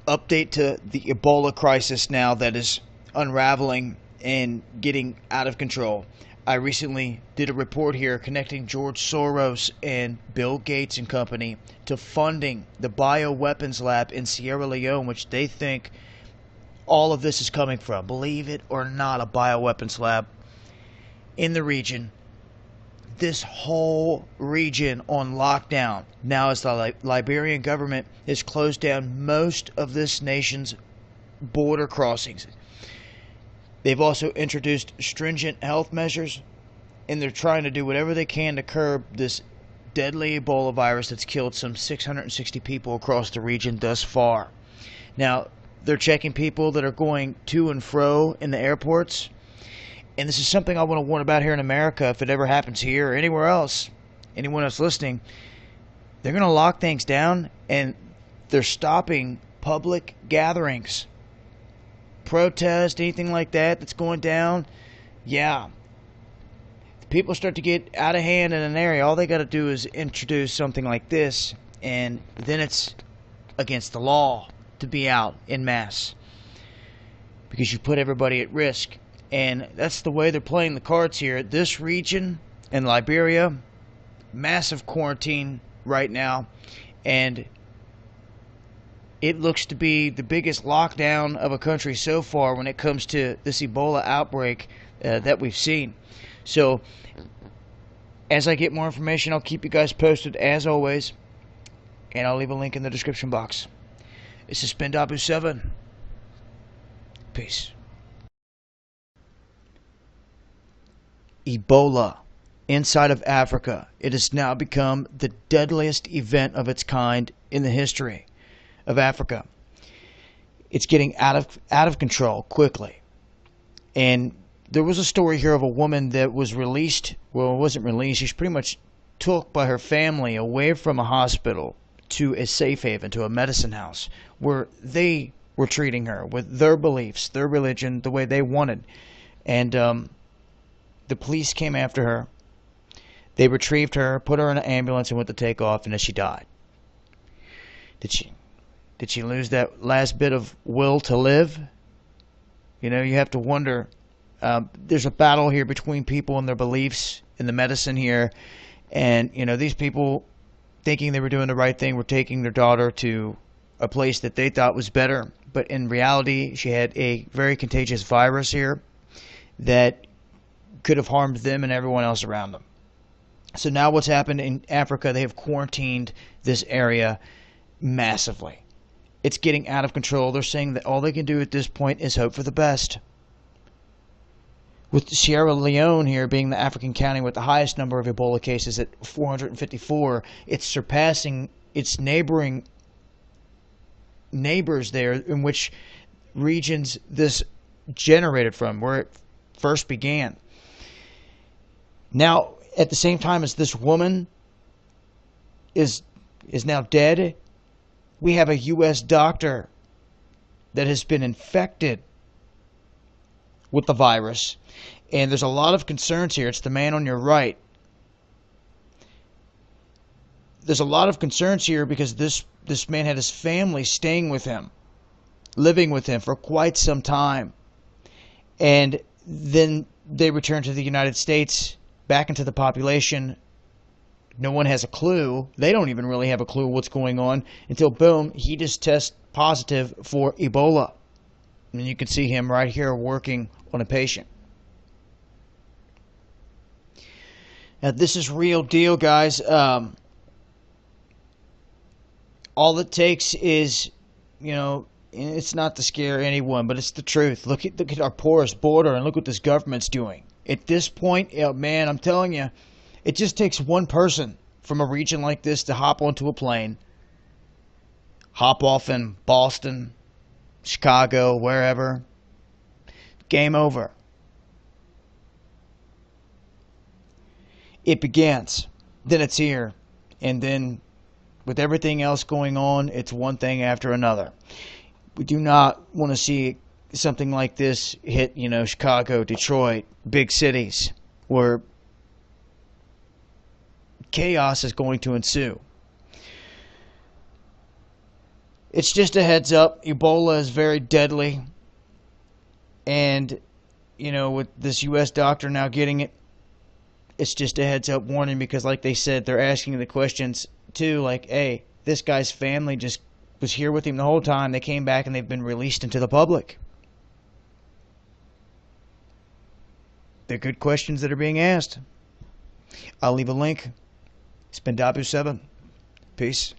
Update to the Ebola crisis now that is unraveling and getting out of control. I recently did a report here connecting George Soros and Bill Gates and company to funding the bioweapons lab in Sierra Leone, which they think all of this is coming from. Believe it or not, a bioweapons lab in the region. This whole region on lockdown now as the Liberian government has closed down most of this nation's border crossings. They've also introduced stringent health measures, and they're trying to do whatever they can to curb this deadly Ebola virus that's killed some 660 people across the region thus far. Now, they're checking people that are going to and fro in the airports. And this is something I want to warn about here in America. If it ever happens here or anywhere else, anyone else listening, they're going to lock things down, and they're stopping public gatherings, protest, anything like that that's going down. Yeah. If people start to get out of hand in an area, all they got to do is introduce something like this, and then it's against the law to be out en masse because you put everybody at risk. And that's the way they're playing the cards here. This region in Liberia, massive quarantine right now. And it looks to be the biggest lockdown of a country so far when it comes to this Ebola outbreak that we've seen. So, as I get more information, I'll keep you guys posted as always. And I'll leave a link in the description box. This is Spendabu 7. Peace. Ebola inside of Africa. It has now become the deadliest event of its kind in the history of Africa. It's getting out of control quickly. And there was a story here of a woman that was released. Well, it wasn't released. She was pretty much took by her family away from a hospital to a safe haven, to a medicine house, where they were treating her with their beliefs, their religion, the way they wanted. And the police came after her. They retrieved her, put her in an ambulance, and went to take off, and then she died. Did she lose that last bit of will to live? You know, you have to wonder. There's a battle here between people and their beliefs in the medicine here. And, you know, these people, thinking they were doing the right thing, were taking their daughter to a place that they thought was better. But in reality, she had a very contagious virus here that could have harmed them and everyone else around them. So now what's happened in Africa, they have quarantined this area massively. It's getting out of control. They're saying that all they can do at this point is hope for the best. With Sierra Leone here being the African county with the highest number of Ebola cases at 454, it's surpassing its neighbors there, in which regions this generated from, where it first began. Now, at the same time as this woman is now dead, we have a U.S. doctor that has been infected with the virus. And there's a lot of concerns here. It's the man on your right. There's a lot of concerns here because this man had his family staying with him, living with him for quite some time. And then they returned to the United States, back into the population. No one has a clue. They don't even really have a clue what's going on until, boom, he just tests positive for Ebola. And you can see him right here working on a patient. Now, this is real deal, guys. All it takes is, you know, it's not to scare anyone, but it's the truth. Look at our porous border, and look what this government's doing. At this point, man, I'm telling you, it just takes one person from a region like this to hop onto a plane, hop off in Boston, Chicago, wherever. Game over. It begins. Then it's here. And then with everything else going on, it's one thing after another. We do not want to see something like this hit, you know, Chicago, Detroit, big cities where chaos is going to ensue. It's just a heads up. Ebola is very deadly. And, with this U.S. doctor now getting it, it's just a heads up warning because, like they said, they're asking the questions too. Like, hey, this guy's family just was here with him the whole time. They came back and they've been released into the public. They're good questions that are being asked. I'll leave a link. It's been Dabu7. Peace.